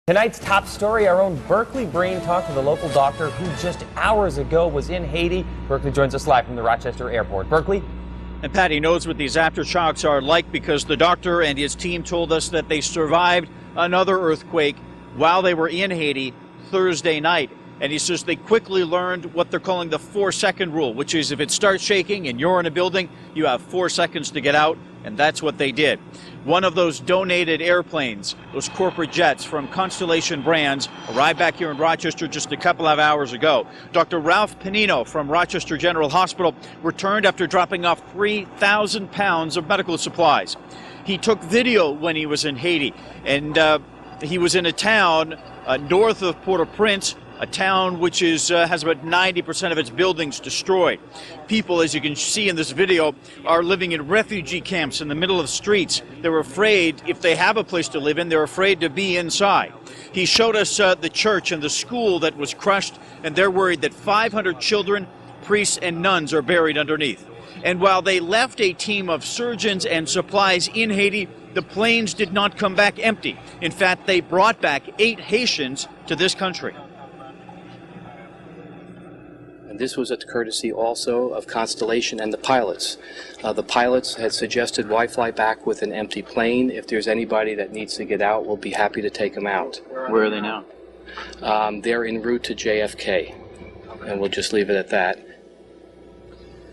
Tonight's top story, our own Berkeley Breen talked to the local doctor who just hours ago was in Haiti. Berkeley joins us live from the Rochester airport. Berkeley? And Patty knows what these aftershocks are like because the doctor and his team told us that they survived another earthquake while they were in Haiti Thursday night. And he says they quickly learned what they're calling the 4-second rule, which is if it starts shaking and you're in a building, you have 4 seconds to get out, and that's what they did. One of those donated airplanes, those corporate jets from Constellation Brands, arrived back here in Rochester just a couple of hours ago. Dr. Ralph Panino from Rochester General Hospital returned after dropping off 3,000 pounds of medical supplies. He took video when he was in Haiti, and he was in a town north of Port-au-Prince, a town which has about 90% of its buildings destroyed. People, as you can see in this video, are living in refugee camps in the middle of streets. They're afraid, if they have a place to live in, they're afraid to be inside. He showed us the church and the school that was crushed, and they're worried that 500 children, priests, and nuns are buried underneath. And while they left a team of surgeons and supplies in Haiti, the planes did not come back empty. In fact, they brought back 8 Haitians to this country. This was at the courtesy also of Constellation and the pilots. The pilots had suggested why fly back with an empty plane. If there's anybody that needs to get out, we'll be happy to take them out. Where are they now? They're en route to JFK, and we'll just leave it at that.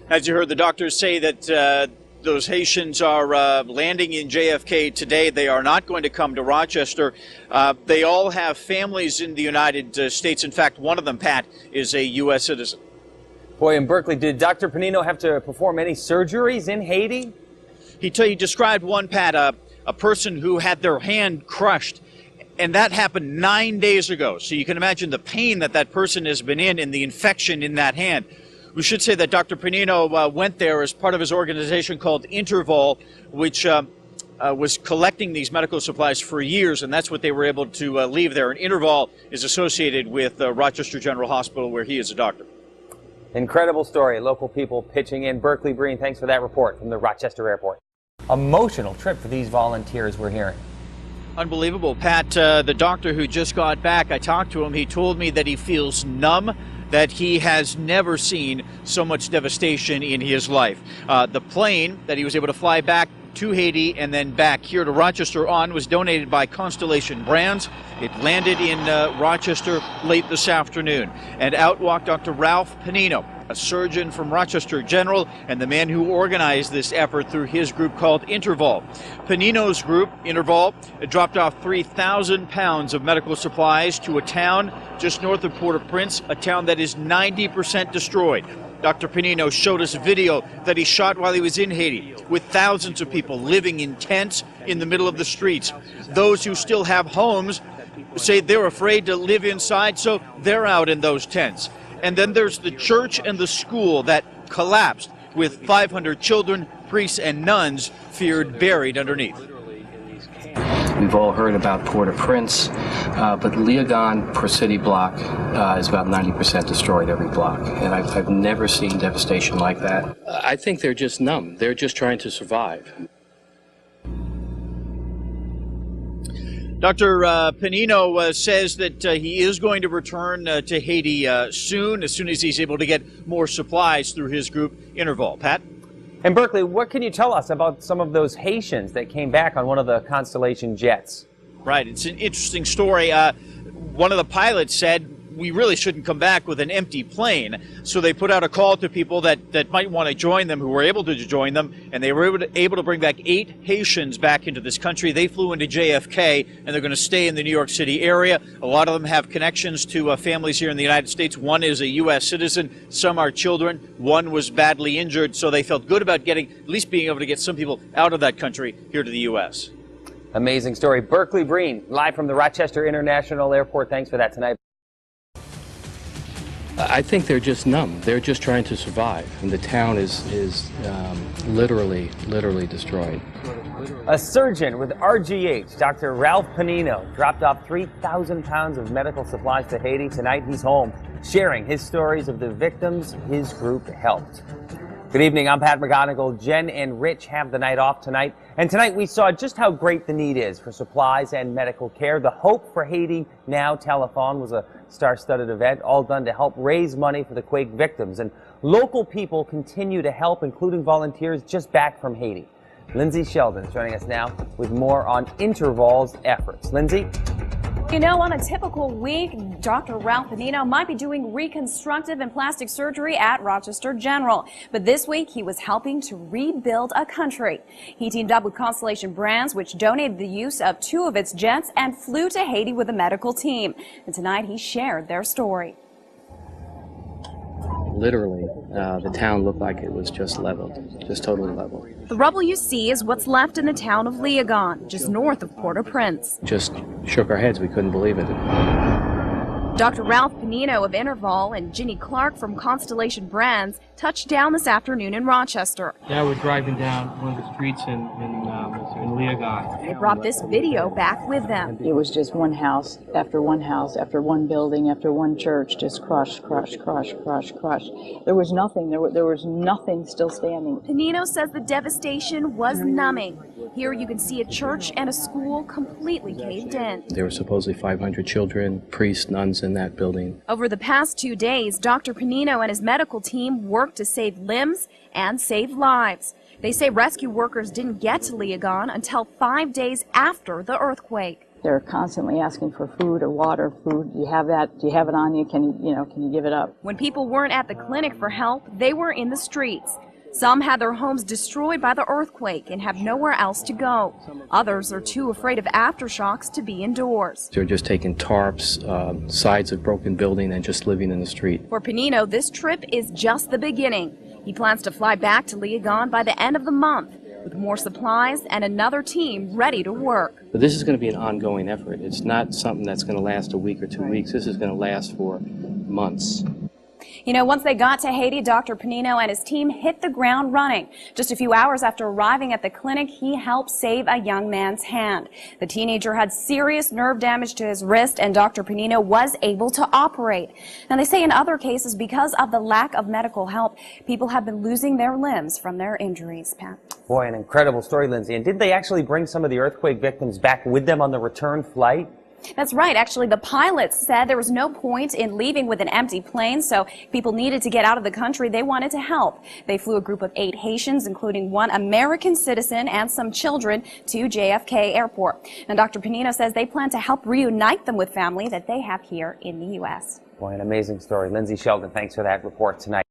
As you heard the doctors say that those Haitians are landing in JFK today. They are not going to come to Rochester. They all have families in the United States. In fact, one of them, Pat, is a U.S. citizen. Boy, in Berkeley, did Dr. Panino have to perform any surgeries in Haiti? He described one, Pat, a person who had their hand crushed, and that happened 9 days ago. So you can imagine the pain that that person has been in and the infection in that hand. We should say that Dr. Panino went there as part of his organization called InterVol, which was collecting these medical supplies for years, and that's what they were able to leave there. And InterVol is associated with Rochester General Hospital, where he is a doctor. Incredible story. Local people pitching in. Berkeley Breen, thanks for that report from the Rochester airport. Emotional trip for these volunteers we're hearing. Unbelievable, Pat. The doctor who just got back, I talked to him. He told me that he feels numb, that he has never seen so much devastation in his life. The plane that he was able to fly back to Haiti and then back here to Rochester on was donated by Constellation Brands. It landed in Rochester late this afternoon. And out walked Dr. Ralph Panino, a surgeon from Rochester General and the man who organized this effort through his group called InterVol. Panino's group, InterVol, dropped off 3,000 pounds of medical supplies to a town just north of Port-au-Prince, a town that is 90% destroyed. Dr. Panino showed us a video that he shot while he was in Haiti with thousands of people living in tents in the middle of the streets. Those who still have homes say they're afraid to live inside, so they're out in those tents. And then there's the church and the school that collapsed with 500 children, priests, and nuns feared buried underneath. We've all heard about Port-au-Prince, but Leogon per city block is about 90% destroyed every block. And I've never seen devastation like that. I think they're just numb. They're just trying to survive. Dr. Panino says that he is going to return to Haiti soon as he's able to get more supplies through his group, InterVol. Pat? And Berkeley, what can you tell us about some of those Haitians that came back on one of the Constellation jets? Right, it's an interesting story. One of the pilots said, we really shouldn't come back with an empty plane. So they put out a call to people that might want to join them, who were able to join them, and they were able to bring back 8 Haitians back into this country. They flew into JFK, and they're going to stay in the New York City area. A lot of them have connections to families here in the United States. One is a U.S. citizen. Some are children. One was badly injured, so they felt good about at least being able to get some people out of that country here to the U.S. Amazing story. Berkeley Breen, live from the Rochester International Airport. Thanks for that tonight. I think they're just numb. They're just trying to survive, and the town is literally destroyed. A surgeon with RGH, Dr. Ralph Panino, dropped off 3,000 pounds of medical supplies to Haiti. Tonight he's home, sharing his stories of the victims his group helped. Good evening, I'm Pat McGonigal. Jen and Rich have the night off tonight. And tonight we saw just how great the need is for supplies and medical care. The Hope for Haiti Now telethon was a star-studded event, all done to help raise money for the quake victims. And local people continue to help, including volunteers just back from Haiti. Lindsay Sheldon is joining us now with more on InterVol's efforts. Lindsay? You know, on a typical week, Dr. Ralph Panino might be doing reconstructive and plastic surgery at Rochester General. But this week, he was helping to rebuild a country. He teamed up with Constellation Brands, which donated the use of 2 of its jets and flew to Haiti with a medical team. And tonight, he shared their story. Literally, the town looked like it was just leveled, just totally leveled. The rubble you see is what's left in the town of Leogane, just north of Port-au-Prince. Just shook our heads. We couldn't believe it. Dr. Ralph Panino of InterVol and Ginny Clark from Constellation Brands touched down this afternoon in Rochester. Yeah, we're driving down one of the streets in Leogane. They brought this video back with them. It was just one house, after one building, after one church, just crushed. There was nothing. There was nothing still standing. Panino says the devastation was numbing. Here you can see a church and a school completely caved in. There were supposedly 500 children, priests, nuns in that building. Over the past 2 days, Dr. Panino and his medical team worked to save limbs and save lives. They say rescue workers didn't get to Leogane until 5 days after the earthquake. They're constantly asking for food or water. Food, do you have that? Do you have it on you? Can you give it up? When people weren't at the clinic for help, they were in the streets. Some had their homes destroyed by the earthquake and have nowhere else to go. Others are too afraid of aftershocks to be indoors. They're just taking tarps, sides of broken building, and just living in the street. For Panino, this trip is just the beginning. He plans to fly back to Leogane by the end of the month with more supplies and another team ready to work. But this is going to be an ongoing effort. It's not something that's going to last a week or 2 weeks. This is going to last for months. You know, once they got to Haiti, Dr. Panino and his team hit the ground running. Just a few hours after arriving at the clinic, he helped save a young man's hand. The teenager had serious nerve damage to his wrist, and Dr. Panino was able to operate. Now, they say in other cases, because of the lack of medical help, people have been losing their limbs from their injuries. Pat? Boy, an incredible story, Lindsay. And did they actually bring some of the earthquake victims back with them on the return flight? That's right. Actually, the pilots said there was no point in leaving with an empty plane, so people needed to get out of the country. They wanted to help. They flew a group of 8 Haitians, including 1 American citizen and some children, to JFK Airport. And Dr. Panino says they plan to help reunite them with family that they have here in the U.S. Boy, an amazing story. Lindsay Sheldon, thanks for that report tonight.